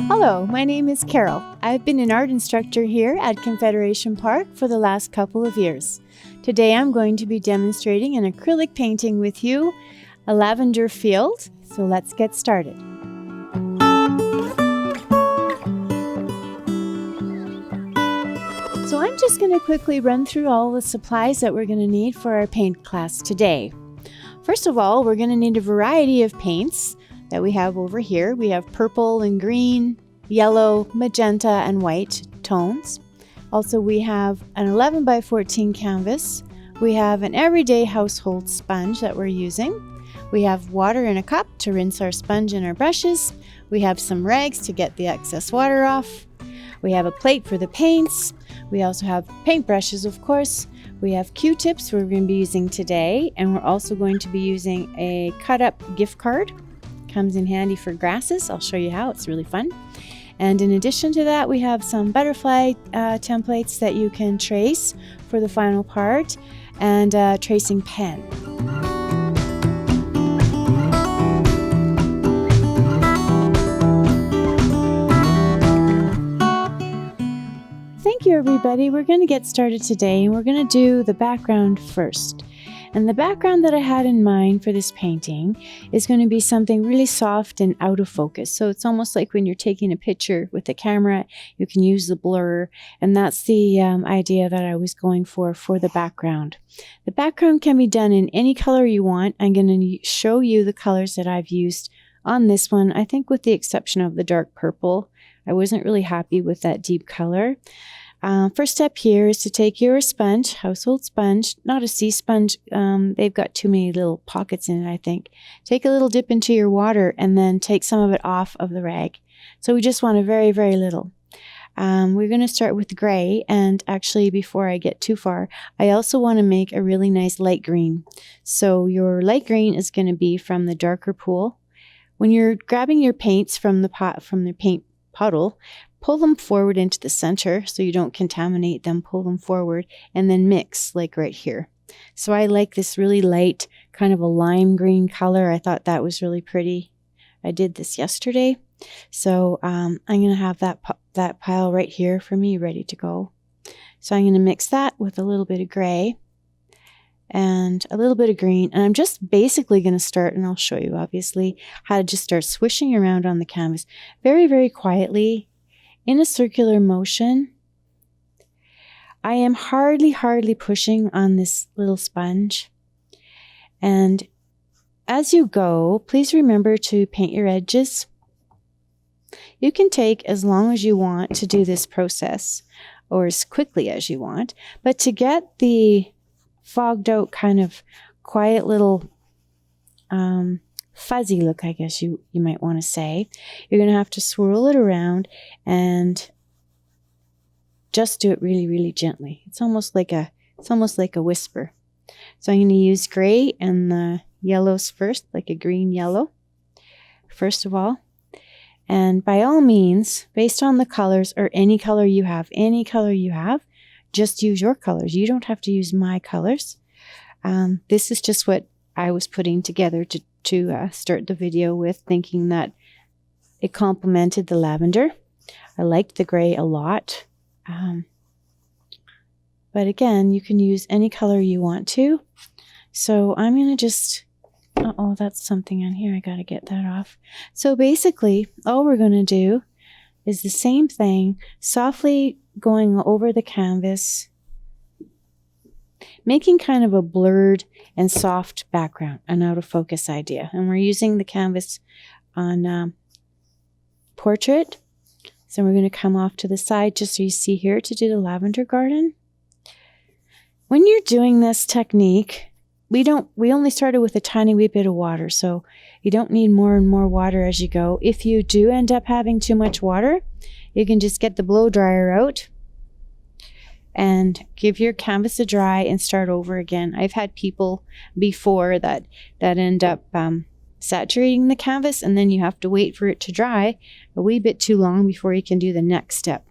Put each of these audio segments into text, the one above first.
Hello, my name is Carol. I've been an art instructor here at Confederation Park for the last couple of years. Today I'm going to be demonstrating an acrylic painting with you, a lavender field. So let's get started. So I'm just going to quickly run through all the supplies that we're going to need for our paint class today. First of all, we're going to need a variety of paints that we have over here. We have purple and green, yellow, magenta, and white tones. Also, we have an 11 by 14 canvas. We have an everyday household sponge that we're using. We have water in a cup to rinse our sponge and our brushes. We have some rags to get the excess water off. We have a plate for the paints. We also have paintbrushes, of course. We have Q-tips we're going to be using today, and we're also going to be using a cut-up gift card. Comes in handy for grasses. I'll show you how. It's really fun. And in addition to that, we have some butterfly templates that you can trace for the final part, and a tracing pen. Thank you, everybody. We're going to get started today, and we're going to do the background first. And the background that I had in mind for this painting is going to be something really soft and out of focus. So it's almost like when you're taking a picture with the camera, you can use the blur. And that's the idea that I was going for the background. The background can be done in any color you want. I'm going to show you the colors that I've used on this one. I think with the exception of the dark purple, I wasn't really happy with that deep color. First step here is to take your sponge, household sponge, not a sea sponge. They've got too many little pockets in it, I think. Take a little dip into your water and then take some of it off of the rag. So we just want a very, very little. We're going to start with the gray, and actually before I get too far, I also want to make a really nice light green. So your light green is going to be from the darker pool. When you're grabbing your paints from the paint puddle, pull them forward into the center so you don't contaminate them. Pull them forward and then mix like right here. So I like this really light kind of a lime green color. I thought that was really pretty. I did this yesterday. So I'm going to have that pile right here for me ready to go. So I'm going to mix that with a little bit of gray and a little bit of green. And I'm just basically going to start, and I'll show you obviously how to just start swishing around on the canvas very, very quietly in a circular motion. I am hardly pushing on this little sponge. And as you go, please remember to paint your edges. You can take as long as you want to do this process, or as quickly as you want, but to get the fogged out kind of quiet little fuzzy look, I guess you might want to say, you're going to have to swirl it around and just do it really, really gently. It's almost like a whisper. So I'm going to use gray and the yellows first, like a green yellow, first of all. And by all means, based on the colors or any color you have, just use your colors. You don't have to use my colors. This is just what I was putting together to start the video with, thinking that it complemented the lavender. I liked the gray a lot. But again, you can use any color you want to. So I'm going to just, that's something on here. I got to get that off. So basically, all we're going to do is the same thing, softly going over the canvas, making kind of a blurred and soft background, an out of focus idea. And we're using the canvas on portrait. So we're going to come off to the side just so you see here to do the lavender garden. When you're doing this technique, we only started with a tiny wee bit of water, so you don't need more and more water as you go. If you do end up having too much water, you can just get the blow dryer out and give your canvas a dry and start over again. I've had people before that end up saturating the canvas, and then you have to wait for it to dry a wee bit too long before you can do the next step.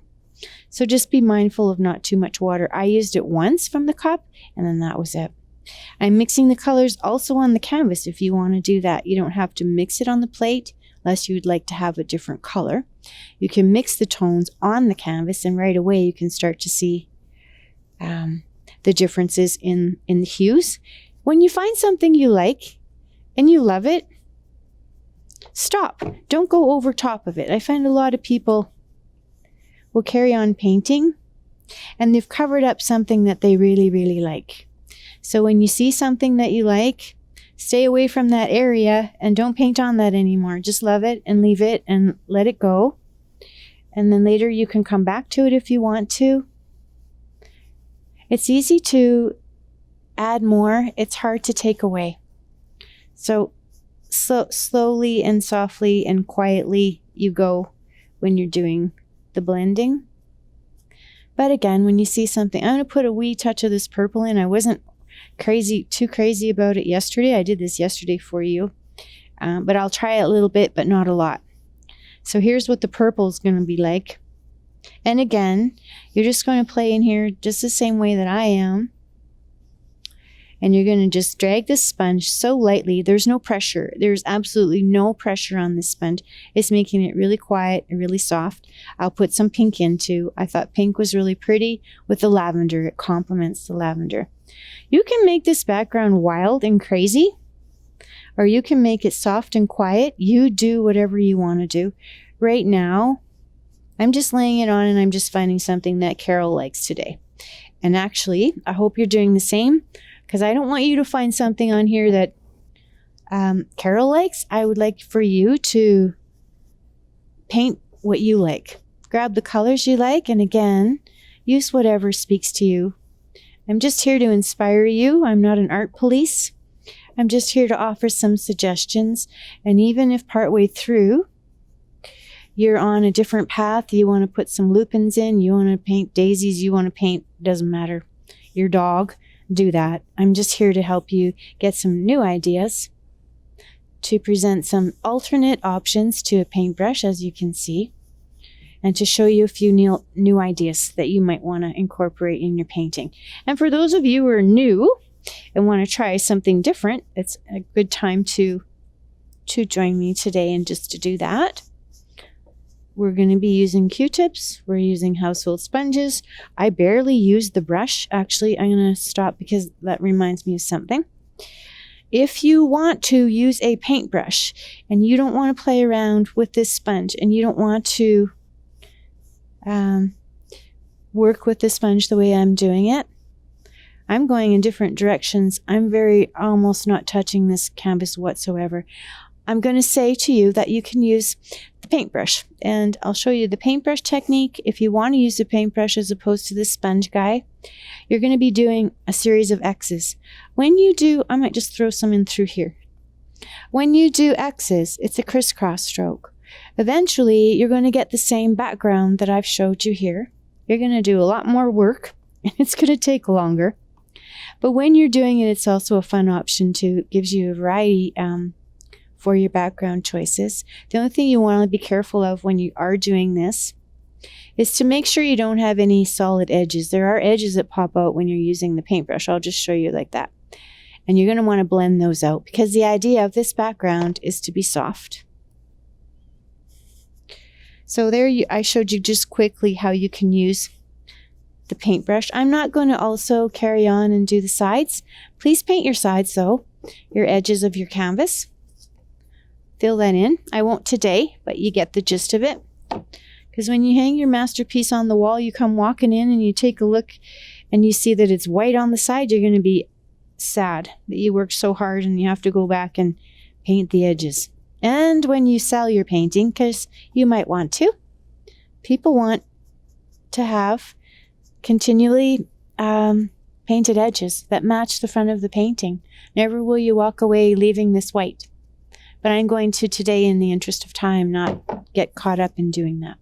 So just be mindful of not too much water. I used it once from the cup, and then that was it. I'm mixing the colors also on the canvas if you want to do that. You don't have to mix it on the plate unless you would like to have a different color. You can mix the tones on the canvas, and right away you can start to see the differences in the hues. When you find something you like and you love it, stop. Don't go over top of it. I find a lot of people will carry on painting and they've covered up something that they really, really like. So when you see something that you like, stay away from that area and don't paint on that anymore. Just love it and leave it and let it go. And then later you can come back to it if you want to. It's easy to add more. It's hard to take away. So slowly and softly and quietly you go when you're doing the blending. But again, when you see something, I'm going to put a wee touch of this purple in. I wasn't too crazy about it yesterday. I did this yesterday for you. But I'll try it a little bit, but not a lot. So here's what the purple is going to be like. And again, you're just going to play in here just the same way that I am. And you're going to just drag this sponge so lightly. There's no pressure. There's absolutely no pressure on this sponge. It's making it really quiet and really soft. I'll put some pink in too. I thought pink was really pretty with the lavender. It complements the lavender. You can make this background wild and crazy, or you can make it soft and quiet. You do whatever you want to do. Right now, I'm just laying it on and I'm just finding something that Carol likes today. And actually, I hope you're doing the same, because I don't want you to find something on here that Carol likes. I would like for you to paint what you like. Grab the colors you like, and again, use whatever speaks to you. I'm just here to inspire you. I'm not an art police. I'm just here to offer some suggestions. And even if partway through you're on a different path, you want to put some lupins in, you want to paint daisies, you want to paint, doesn't matter, your dog, do that. I'm just here to help you get some new ideas, to present some alternate options to a paintbrush, as you can see, and to show you a few new ideas that you might want to incorporate in your painting. And for those of you who are new and want to try something different, it's a good time to join me today and just to do that. We're going to be using Q-tips. We're using household sponges. I barely use the brush. Actually, I'm going to stop because that reminds me of something. If you want to use a paintbrush and you don't want to play around with this sponge and you don't want to work with the sponge the way I'm doing it, I'm going in different directions. I'm almost not touching this canvas whatsoever. I'm going to say to you that you can use the paintbrush, and I'll show you the paintbrush technique. If you want to use the paintbrush as opposed to this sponge guy, you're going to be doing a series of X's. When you do, I might just throw some in through here. When you do X's, it's a crisscross stroke. Eventually, you're going to get the same background that I've showed you here. You're going to do a lot more work, and it's going to take longer. But when you're doing it, it's also a fun option too. It gives you a variety for your background choices. The only thing you want to be careful of when you are doing this is to make sure you don't have any solid edges. There are edges that pop out when you're using the paintbrush. I'll just show you like that. And you're going to want to blend those out because the idea of this background is to be soft. So there I showed you just quickly how you can use the paintbrush. I'm not going to also carry on and do the sides. Please paint your sides though, your edges of your canvas. Fill that in. I won't today, but you get the gist of it. Because when you hang your masterpiece on the wall, you come walking in and you take a look and you see that it's white on the side, you're going to be sad that you worked so hard and you have to go back and paint the edges. And when you sell your painting, because you might want to, people want to have continually painted edges that match the front of the painting. Never will you walk away leaving this white. But I'm going to today, in the interest of time, not get caught up in doing that.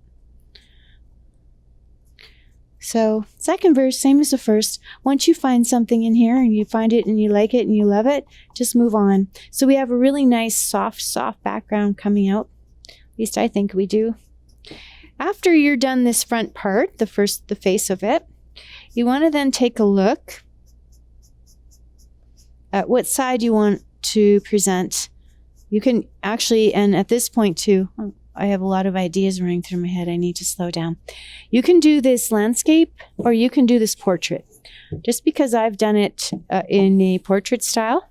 So, second verse, same as the first. Once you find something in here and you find it and you like it and you love it, just move on. So we have a really nice, soft background coming out. At least I think we do. After you're done this front part, the face of it, you want to then take a look what side you want to present. You can actually, and at this point too, I have a lot of ideas running through my head. I need to slow down. You can do this landscape or you can do this portrait. Just because I've done it in a portrait style,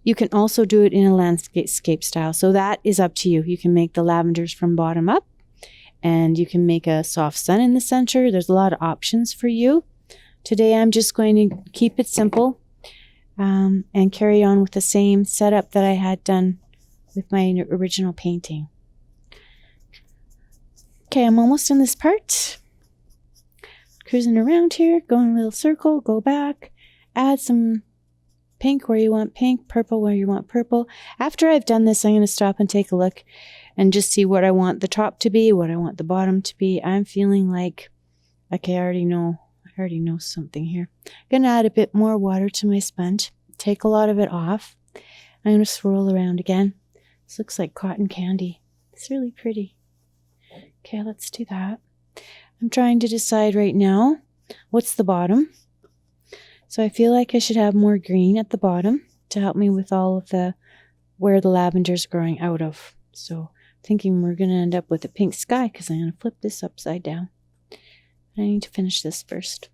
you can also do it in a landscape style. So that is up to you. You can make the lavenders from bottom up and you can make a soft sun in the center. There's a lot of options for you. Today I'm just going to keep it simple and carry on with the same setup that I had done with my original painting. Okay, I'm almost in this part. Cruising around here, go in a little circle, go back, add some pink where you want pink, purple where you want purple. After I've done this, I'm going to stop and take a look and just see what I want the top to be, what I want the bottom to be. I'm feeling like, okay, I already know something here. I'm going to add a bit more water to my sponge, take a lot of it off. I'm going to swirl around again. This looks like cotton candy. It's really pretty. Okay, let's do that. I'm trying to decide right now what's the bottom. So I feel like I should have more green at the bottom to help me with all of where the lavender's growing out of. So I'm thinking we're going to end up with a pink sky because I'm going to flip this upside down. I need to finish this first.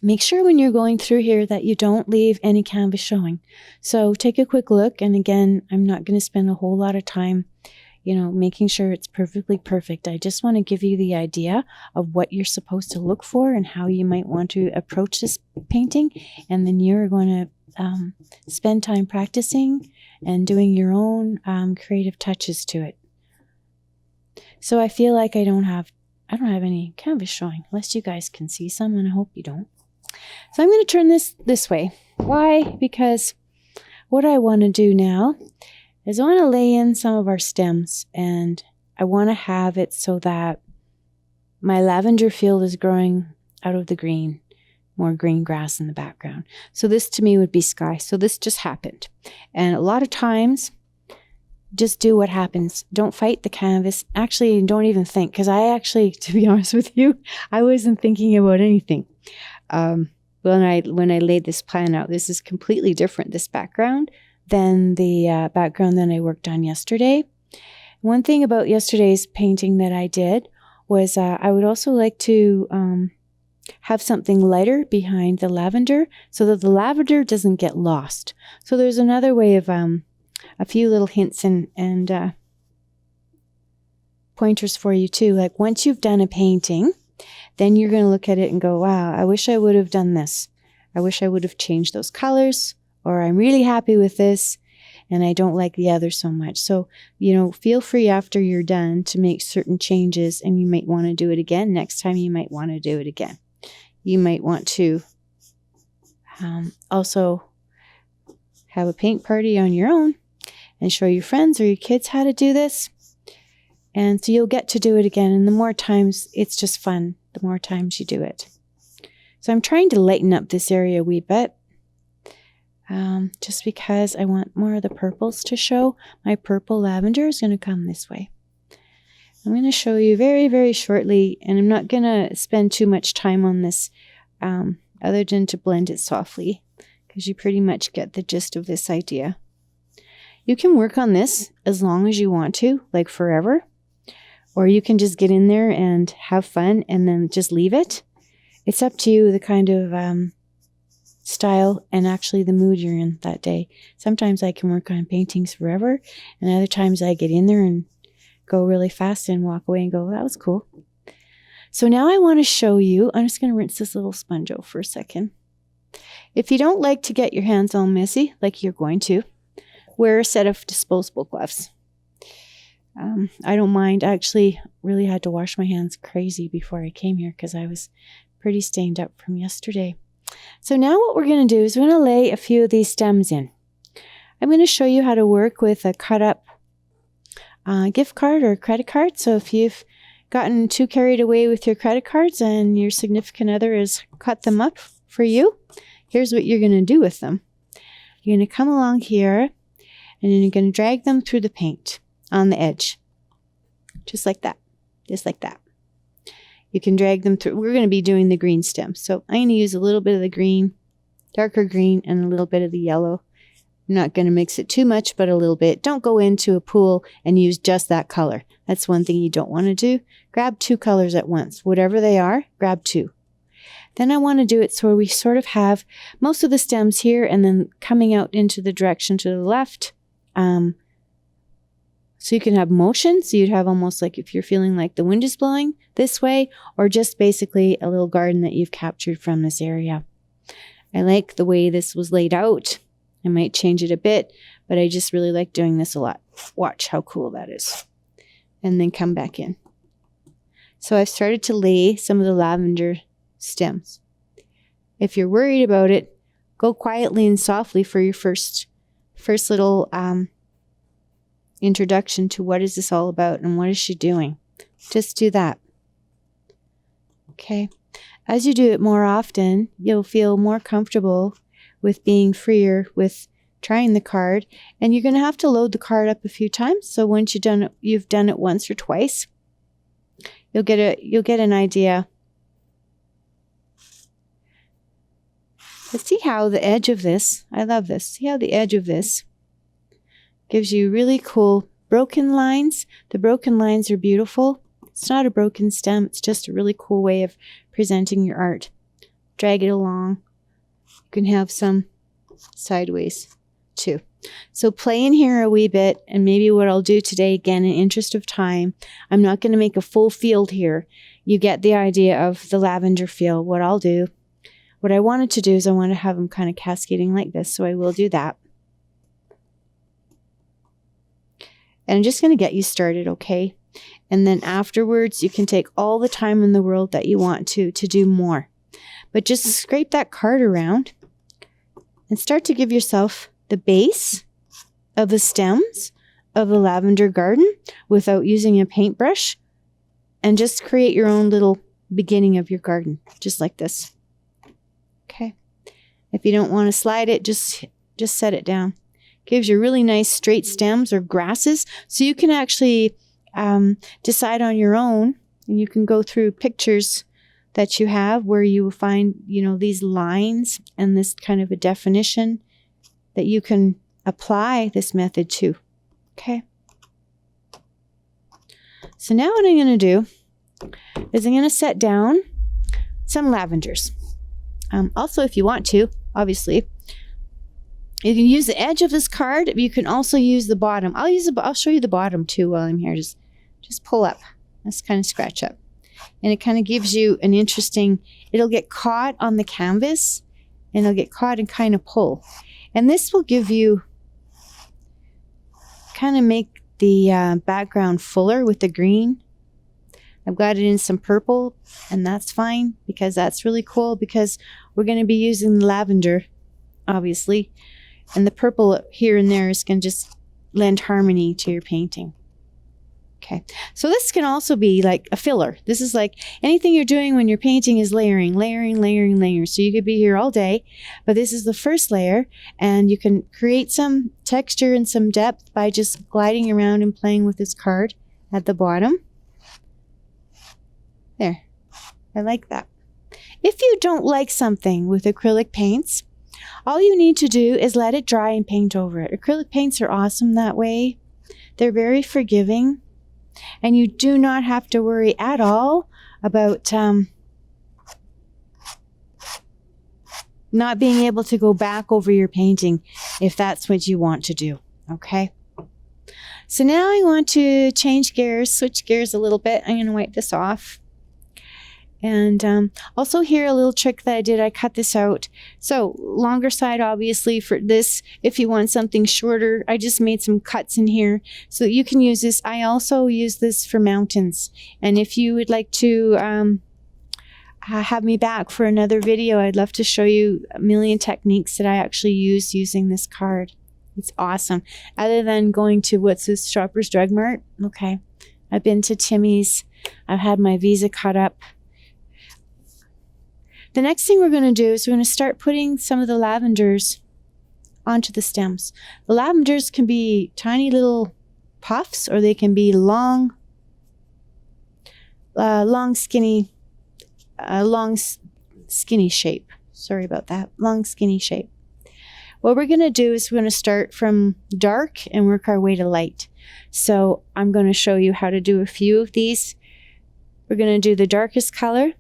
Make sure when you're going through here that you don't leave any canvas showing. So take a quick look. And again, I'm not going to spend a whole lot of time, making sure it's perfectly perfect. I just want to give you the idea of what you're supposed to look for and how you might want to approach this painting. And then you're going to spend time practicing and doing your own creative touches to it. So I feel like I don't have any canvas showing, unless you guys can see some, and I hope you don't. So I'm going to turn this way. Why? Because what I want to do now is I want to lay in some of our stems, and I want to have it so that my lavender field is growing out of the green, more green grass in the background. So this to me would be sky. So this just happened. And a lot of times, just do what happens. Don't fight the canvas. Actually, don't even think, because to be honest with you, I wasn't thinking about anything. When I laid this plan out, this is completely different, this background, than the background that I worked on yesterday. One thing about yesterday's painting that I did was I would also like to have something lighter behind the lavender so that the lavender doesn't get lost. So there's another way of a few little hints and pointers for you too. Like once you've done a painting, then you're going to look at it and go, wow, I wish I would have done this. I wish I would have changed those colors, or I'm really happy with this and I don't like the other so much. So, feel free after you're done to make certain changes, and you might want to do it again. Next time you might want to do it again. You might want to also have a paint party on your own and show your friends or your kids how to do this. And so you'll get to do it again. And the more times, it's just fun, the more times you do it. So I'm trying to lighten up this area a wee bit, just because I want more of the purples to show. My purple lavender is going to come this way. I'm going to show you very, very shortly, and I'm not going to spend too much time on this other than to blend it softly, because you pretty much get the gist of this idea. You can work on this as long as you want to, like forever. Or you can just get in there and have fun and then just leave it. It's up to you, the kind of style and actually the mood you're in that day. Sometimes I can work on paintings forever, and other times I get in there and go really fast and walk away and go, that was cool. So now I want to show you, I'm just going to rinse this little sponge out for a second. If you don't like to get your hands all messy, like you're going to, wear a set of disposable gloves. I don't mind. I actually really had to wash my hands crazy before I came here because I was pretty stained up from yesterday. So now what we're going to do is we're going to lay a few of these stems in. I'm going to show you how to work with a cut up gift card or credit card. So if you've gotten too carried away with your credit cards and your significant other has cut them up for you, here's what you're going to do with them. You're going to come along here and then you're going to drag them through the paint on the edge. Just like that. Just like that. You can drag them through. We're going to be doing the green stem. So I'm going to use a little bit of the green, darker green, and a little bit of the yellow. I'm not going to mix it too much, but a little bit. Don't go into a pool and use just that color. That's one thing you don't want to do. Grab 2 colors at once. Whatever they are, grab 2. Then I want to do it so we sort of have most of the stems here and then coming out into the direction to the left. So you can have motion. So you'd have almost like if you're feeling like the wind is blowing this way, or just basically a little garden that you've captured from this area. I like the way this was laid out. I might change it a bit, but I just really like doing this a lot. Watch how cool that is. And then come back in. So I've started to lay some of the lavender stems. If you're worried about it, go quietly and softly for your first little introduction to what is this all about and what is she doing. Just do that. Okay. As you do it more often, you'll feel more comfortable with being freer with trying the card, and you're going to have to load the card up a few times. So once you've done it once or twice, you'll get an idea. But see how the edge of this, I love this. See how the edge of this gives you really cool broken lines. The broken lines are beautiful. It's not a broken stem. It's just a really cool way of presenting your art. Drag it along. You can have some sideways too. So play in here a wee bit, and maybe what I'll do today, again, in interest of time, I'm not going to make a full field here. You get the idea of the lavender field. What I wanted to do is I want to have them kind of cascading like this, so I will do that. And I'm just going to get you started, okay? And then afterwards, you can take all the time in the world that you want to do more. But just scrape that card around and start to give yourself the base of the stems of the lavender garden without using a paintbrush, and just create your own little beginning of your garden, just like this. Okay. If you don't want to slide it, just set it down. Gives you really nice straight stems or grasses, so you can actually decide on your own, and you can go through pictures that you have where you will find, these lines and this kind of a definition that you can apply this method to. Okay. So now what I'm going to do is I'm going to set down some lavenders. Also, if you want to, obviously, you can use the edge of this card. You can also use the bottom. I'll show you the bottom too while I'm here. Just pull up. Let's kind of scratch up. And it kind of gives you an interesting, it'll get caught on the canvas, and it'll get caught and kind of pull. And this will give you, kind of make the background fuller with the green. I've got it in some purple, and that's fine because that's really cool, because we're going to be using lavender, obviously. And the purple here and there is going to just lend harmony to your painting. Okay, so this can also be like a filler. This is like anything you're doing when you're painting is layering. So you could be here all day, but this is the first layer, and you can create some texture and some depth by just gliding around and playing with this card at the bottom. There, I like that. If you don't like something with acrylic paints, all you need to do is let it dry and paint over it. Acrylic paints are awesome that way. They're very forgiving, and you do not have to worry at all about not being able to go back over your painting if that's what you want to do, okay? So now I want to switch gears a little bit. I'm going to wipe this off. And also here, a little trick that I did, I cut this out. So longer side, obviously, for this. If you want something shorter, I just made some cuts in here so that you can use this. I also use this for mountains. And if you would like to have me back for another video, I'd love to show you a million techniques that I actually use using this card. It's awesome. Other than going to, what's this, Shoppers Drug Mart? Okay. I've been to Timmy's. I've had my Visa cut up. The next thing we're going to do is we're going to start putting some of the lavenders onto the stems. The lavenders can be tiny little puffs, or they can be long, skinny long, skinny shape. Sorry about that. Long, skinny shape. What we're going to do is we're going to start from dark and work our way to light. So I'm going to show you how to do a few of these. We're going to do the darkest color.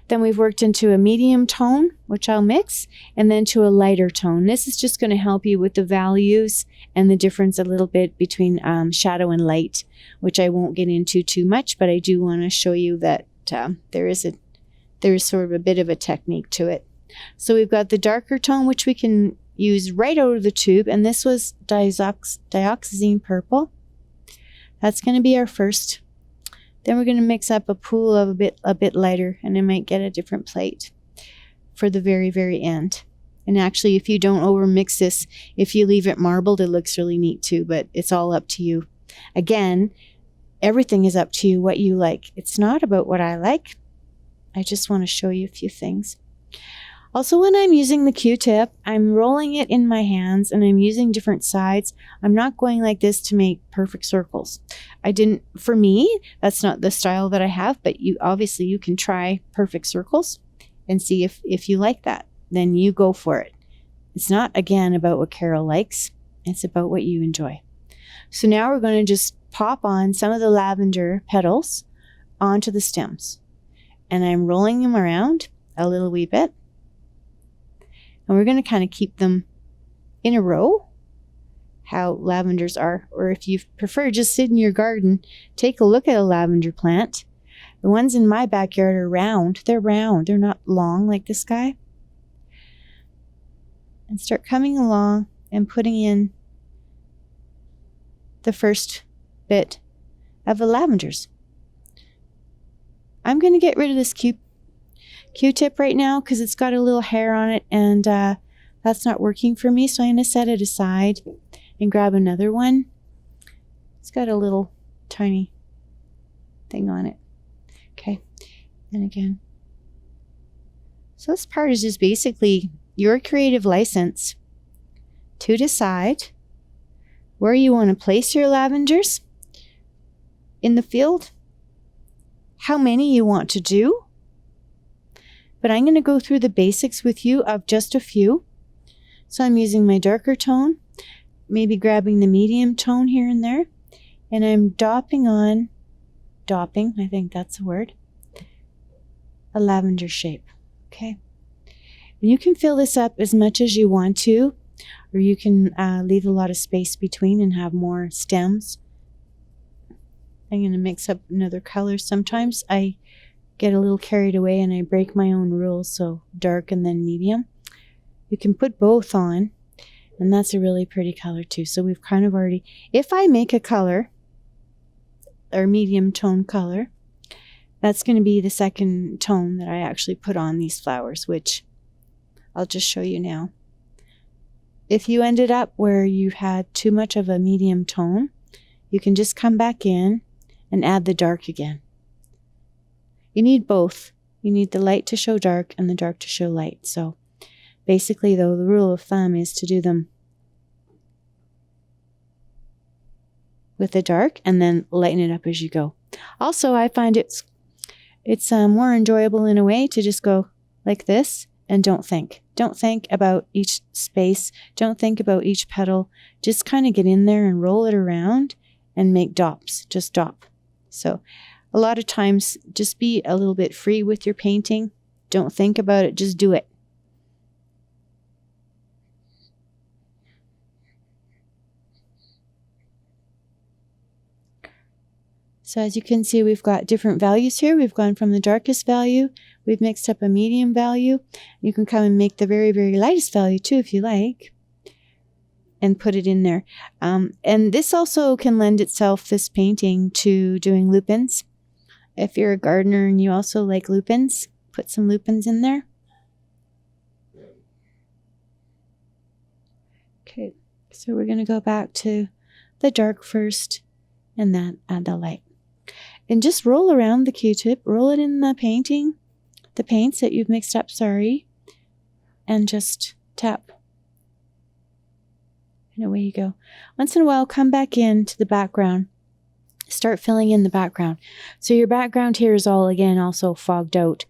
Then we've worked into a medium tone, which I'll mix, and then to a lighter tone. This is just going to help you with the values and the difference a little bit between shadow and light, which I won't get into too much, but I do want to show you that there is sort of a bit of a technique to it. So we've got the darker tone, which we can use right out of the tube, and this was dioxazine purple. That's going to be our first. Then we're going to mix up a pool of a bit lighter, and I might get a different plate for the very, very end. And actually, if you don't over mix this, if you leave it marbled, it looks really neat too, but it's all up to you. Again, everything is up to you, what you like. It's not about what I like. I just want to show you a few things. Also, when I'm using the Q-tip, I'm rolling it in my hands and I'm using different sides. I'm not going like this to make perfect circles. For me, that's not the style that I have, but obviously you can try perfect circles and see if you like that. Then you go for it. It's not, again, about what Carol likes. It's about what you enjoy. So now we're going to just pop on some of the lavender petals onto the stems. And I'm rolling them around a little wee bit. And we're going to kind of keep them in a row, how lavenders are. Or if you prefer, just sit in your garden, take a look at a lavender plant. The ones in my backyard are round. They're round. They're not long like this guy. And start coming along and putting in the first bit of the lavenders. I'm going to get rid of this Q-tip right now because it's got a little hair on it, and that's not working for me, so I'm going to set it aside and grab another one. It's got a little tiny thing on it. Okay, and again. So this part is just basically your creative license to decide where you want to place your lavenders in the field, how many you want to do. But I'm going to go through the basics with you of just a few. So I'm using my darker tone, maybe grabbing the medium tone here and there, and I'm dopping, I think that's the word, a lavender shape. Okay. And you can fill this up as much as you want to, or you can leave a lot of space between and have more stems. I'm going to mix up another color. Sometimes I get a little carried away and I break my own rules, so dark and then medium. You can put both on, and that's a really pretty color too. So we've kind of already, if I make a color or medium tone color, that's going to be the second tone that I actually put on these flowers, which I'll just show you now. If you ended up where you had too much of a medium tone, you can just come back in and add the dark again. You need both. You need the light to show dark and the dark to show light. So basically, though, the rule of thumb is to do them with the dark and then lighten it up as you go. Also, I find it's more enjoyable in a way to just go like this and don't think. Don't think about each space. Don't think about each petal. Just kind of get in there and roll it around and make dops. Just dop. So a lot of times, just be a little bit free with your painting. Don't think about it. Just do it. So as you can see, we've got different values here. We've gone from the darkest value. We've mixed up a medium value. You can come and make the very, very lightest value too if you like, and put it in there. And this also can lend itself, this painting, to doing lupins. If you're a gardener and you also like lupins, put some lupins in there. Okay, so we're going to go back to the dark first and then add the light. And just roll around the Q-tip, roll it in the paints that you've mixed up, and just tap. And away you go. Once in a while, come back into the background. Start filling in the background. So your background here is all, again, also fogged out.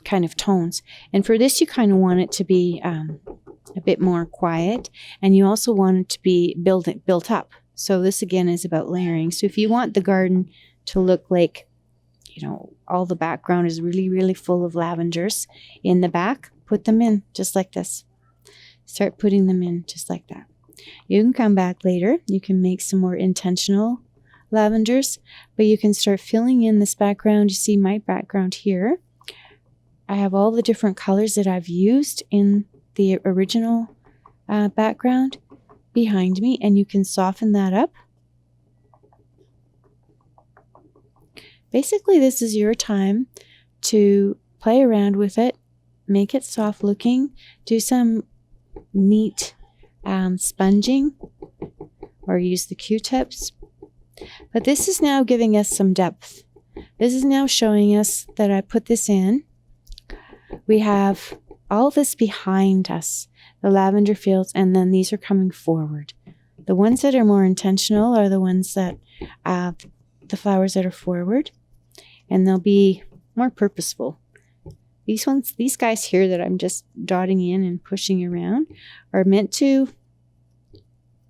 kind of tones. And for this, you kind of want it to be a bit more quiet, and you also want it to be built up. So this again is about layering. So if you want the garden to look like, you know, all the background is really, really full of lavenders in the back, put them in just like this. Start putting them in just like that. You can come back later. You can make some more intentional lavenders, but you can start filling in this background. You see my background here. I have all the different colors that I've used in the original background behind me, and you can soften that up. Basically, this is your time to play around with it, make it soft looking, do some neat sponging, or use the Q-tips. But this is now giving us some depth. This is now showing us that I put this in. We have all this behind us, the lavender fields, and then these are coming forward. The ones that are more intentional are the ones that the flowers that are forward, and they'll be more purposeful. These guys here that I'm just dotting in and pushing around are meant to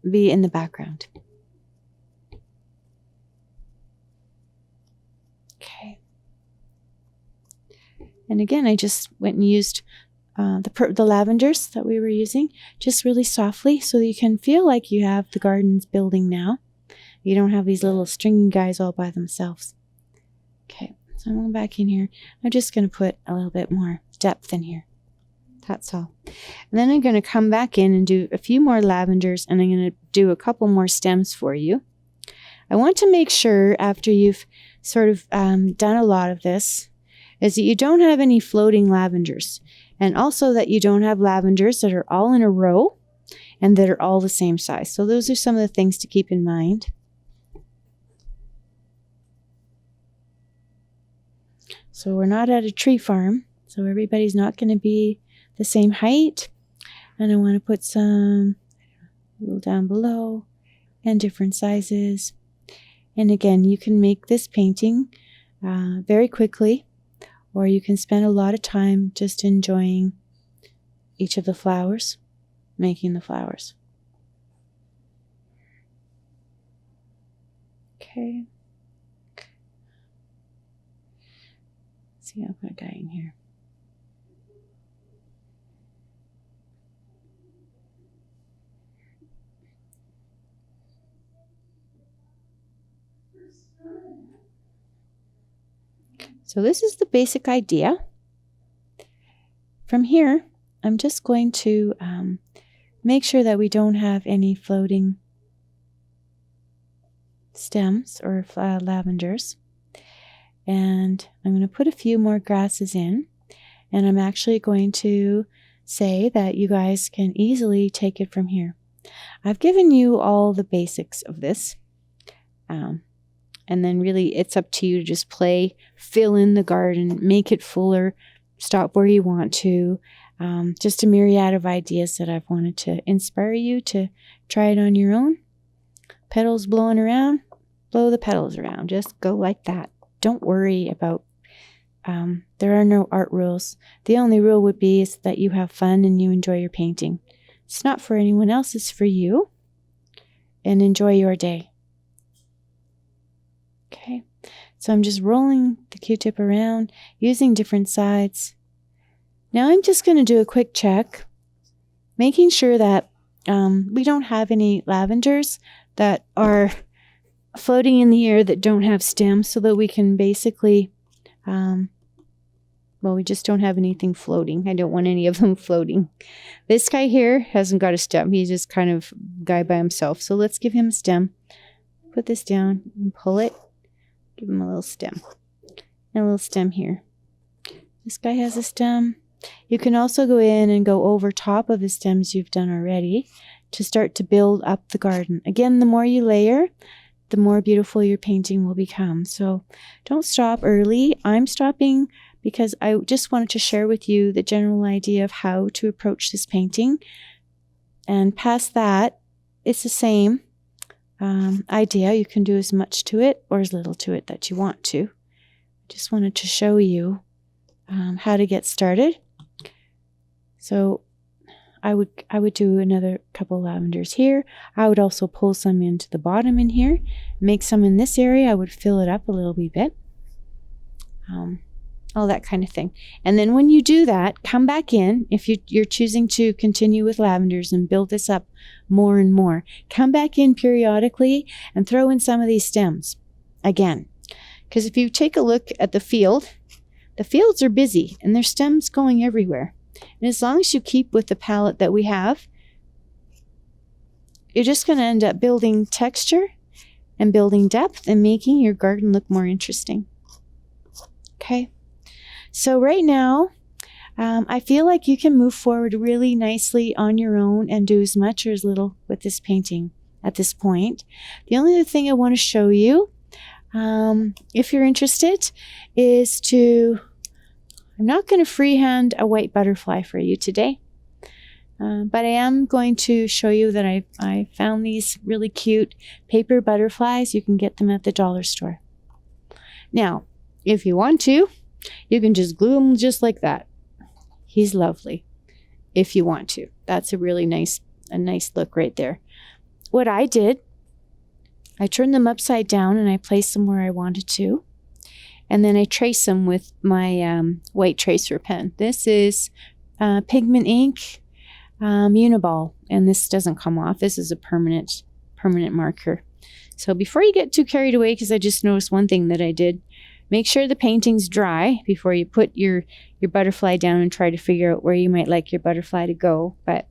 be in the background. Okay. And again, I just went and used the lavenders that we were using, just really softly, so that you can feel like you have the gardens building now. You don't have these little stringy guys all by themselves. Okay, so I'm going back in here. I'm just going to put a little bit more depth in here. That's all. And then I'm going to come back in and do a few more lavenders, and I'm going to do a couple more stems for you. I want to make sure after you've sort of done a lot of this is that you don't have any floating lavenders, and also that you don't have lavenders that are all in a row and that are all the same size. So those are some of the things to keep in mind. So we're not at a tree farm, so everybody's not going to be the same height. And I want to put some a little down below and different sizes. And again, you can make this painting very quickly, or you can spend a lot of time just enjoying each of the flowers, making the flowers. Okay. Let's see, I've got a guy in here. So this is the basic idea. From here, I'm just going to make sure that we don't have any floating stems or lavenders. And I'm going to put a few more grasses in. And I'm actually going to say that you guys can easily take it from here. I've given you all the basics of this. And then really it's up to you to just play, fill in the garden, make it fuller, stop where you want to. Just a myriad of ideas that I've wanted to inspire you to try it on your own. Petals blowing around, blow the petals around. Just go like that. Don't worry about, there are no art rules. The only rule would be is that you have fun and you enjoy your painting. It's not for anyone else, it's for you. And enjoy your day. Okay, so I'm just rolling the Q-tip around, using different sides. Now I'm just going to do a quick check, making sure that we don't have any lavenders that are floating in the air that don't have stems, so that we can basically, we just don't have anything floating. I don't want any of them floating. This guy here hasn't got a stem. He's just kind of guy by himself. So let's give him a stem. Put this down and pull it. Give him a little stem. And a little stem here. This guy has a stem. You can also go in and go over top of the stems you've done already to start to build up the garden. Again, the more you layer, the more beautiful your painting will become. So don't stop early. I'm stopping because I just wanted to share with you the general idea of how to approach this painting. And past that, it's the same idea. You can do as much to it or as little to it that you want to. just wanted to show you how to get started. So I would do another couple lavenders here. I would also pull some into the bottom in here, make some in this area. I would fill it up a little wee bit. All that kind of thing. And then when you do that, come back in. If you're choosing to continue with lavenders and build this up more and more, come back in periodically and throw in some of these stems again. Because if you take a look at the fields are busy and there's stems going everywhere. And as long as you keep with the palette that we have, you're just going to end up building texture and building depth and making your garden look more interesting. Okay. So right now, I feel like you can move forward really nicely on your own and do as much or as little with this painting at this point. The only other thing I want to show you, if you're interested, is I'm not going to freehand a white butterfly for you today, but I am going to show you that I found these really cute paper butterflies. You can get them at the dollar store. Now, if you want to, you can just glue him just like that. He's lovely if you want to. That's a really nice look right there. What I did, I turned them upside down and I placed them where I wanted to. And then I traced them with my white tracer pen. This is pigment ink, Uniball, and this doesn't come off. This is a permanent marker. So before you get too carried away, because I just noticed one thing that I did, make sure the painting's dry before you put your butterfly down and try to figure out where you might like your butterfly to go. But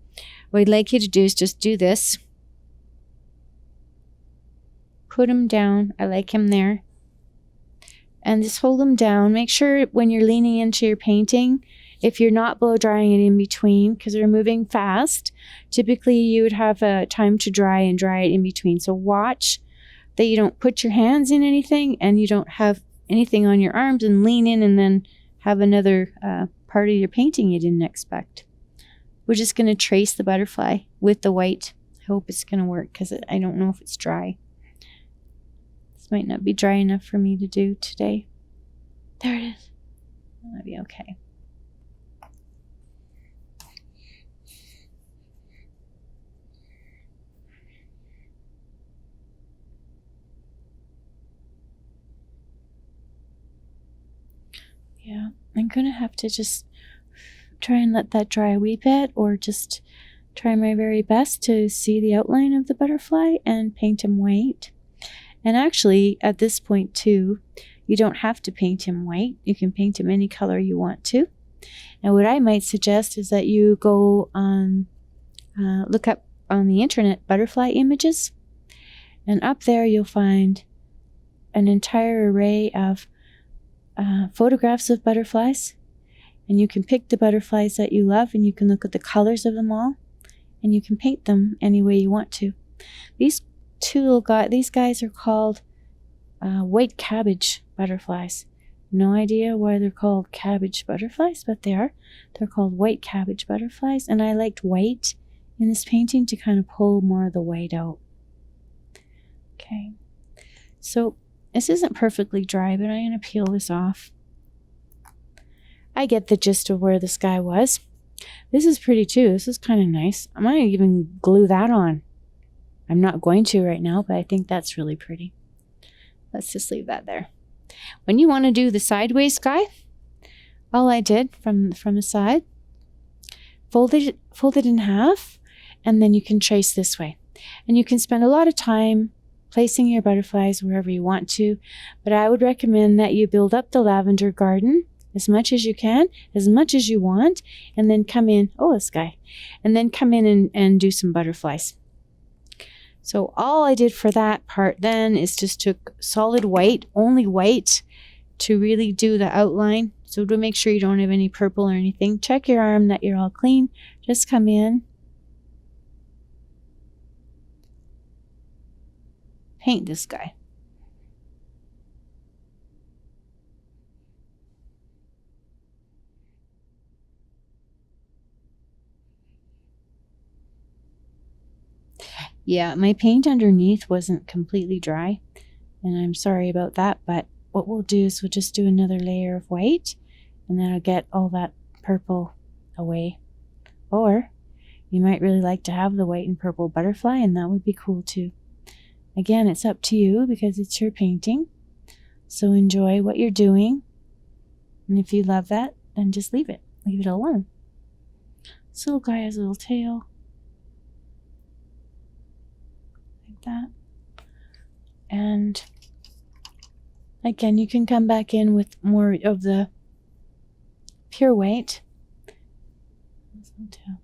what I'd like you to do is just do this. Put him down. I like him there. And just hold them down. Make sure when you're leaning into your painting, if you're not blow drying it in between, because they're moving fast, typically you would have time to dry and dry it in between. So watch that you don't put your hands in anything and you don't have anything on your arms and lean in and then have another part of your painting you didn't expect. We're just going to trace the butterfly with the white. I hope it's going to work because I don't know if it's dry. This might not be dry enough for me to do today. There it is. That'll be okay. Yeah, I'm going to have to just try and let that dry a wee bit, or just try my very best to see the outline of the butterfly and paint him white. And actually, at this point too, you don't have to paint him white. You can paint him any color you want to. And what I might suggest is that you go on, look up on the internet butterfly images, and up there you'll find an entire array of photographs of butterflies, and you can pick the butterflies that you love, and you can look at the colors of them all, and you can paint them any way you want to. These guys are called white cabbage butterflies. No idea why they're called cabbage butterflies, but they are. They're called white cabbage butterflies, and I liked white in this painting to kind of pull more of the white out. Okay, so this isn't perfectly dry, but I'm going to peel this off. I get the gist of where this guy was. This is pretty too. This is kind of nice. I might even glue that on. I'm not going to right now, but I think that's really pretty. Let's just leave that there. When you want to do the sideways guy, all I did from the side, fold it in half, and then you can trace this way. And you can spend a lot of time placing your butterflies wherever you want to, but I would recommend that you build up the lavender garden as much as you can, as much as you want, and then come in, and then come in and do some butterflies. So all I did for that part then is just took solid white, only white, to really do the outline. So to make sure you don't have any purple or anything, check your arm that you're all clean. Just come in, paint this guy. Yeah, my paint underneath wasn't completely dry, and I'm sorry about that, but what we'll do is we'll just do another layer of white, and then I'll get all that purple away. Or you might really like to have the white and purple butterfly, and that would be cool too. Again, it's up to you because it's your painting. So enjoy what you're doing. And if you love that, then just leave it. Leave it alone. This little guy has a little tail. Like that. And again, you can come back in with more of the pure white. This little tail.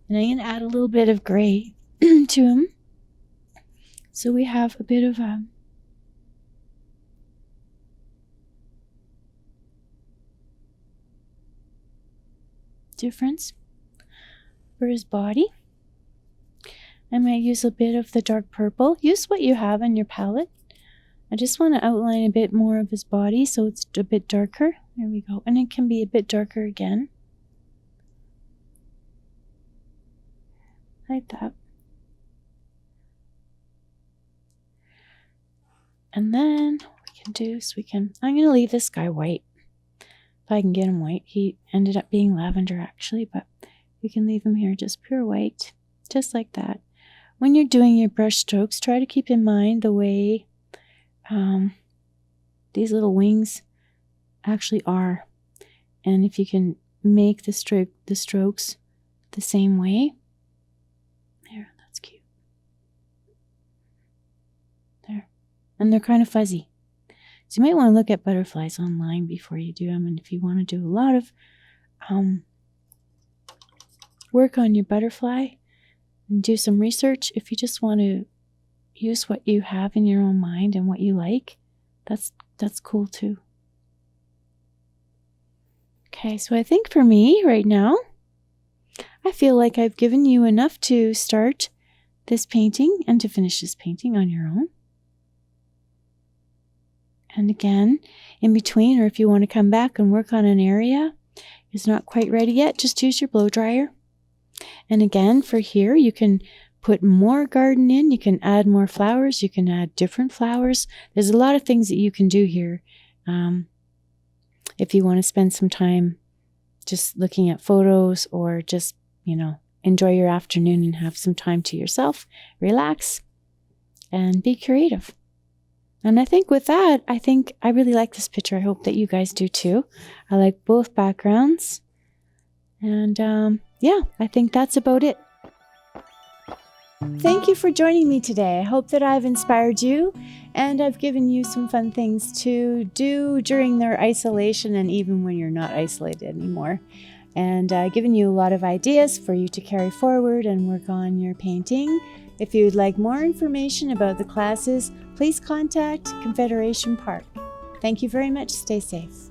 And I'm going to add a little bit of gray to him. So we have a bit of a difference for his body. I might use a bit of the dark purple. Use what you have on your palette. I just want to outline a bit more of his body so it's a bit darker. There we go. And it can be a bit darker again. Like that. And then what we can do is I'm going to leave this guy white. If I can get him white. He ended up being lavender actually, but we can leave him here just pure white. Just like that. When you're doing your brush strokes, try to keep in mind the way these little wings actually are. And if you can make the strokes the same way. There, that's cute. There. And they're kind of fuzzy. So you might want to look at butterflies online before you do them. And if you want to do a lot of work on your butterfly and do some research, if you just want to use what you have in your own mind and what you like, that's cool too. Okay, so I think for me right now, I feel like I've given you enough to start this painting and to finish this painting on your own. And again, in between, or if you want to come back and work on an area is not quite ready yet, just use your blow dryer. And again, for here, you can put more garden in, you can add more flowers, you can add different flowers. There's a lot of things that you can do here. If you want to spend some time just looking at photos or just, enjoy your afternoon and have some time to yourself, relax and be creative. And I think with that, I really like this picture. I hope that you guys do too. I like both backgrounds. And yeah, I think that's about it. Thank you for joining me today. I hope that I've inspired you and I've given you some fun things to do during their isolation and even when you're not isolated anymore. And given you a lot of ideas for you to carry forward and work on your painting. If you'd like more information about the classes, please contact Confederation Park. Thank you very much. Stay safe.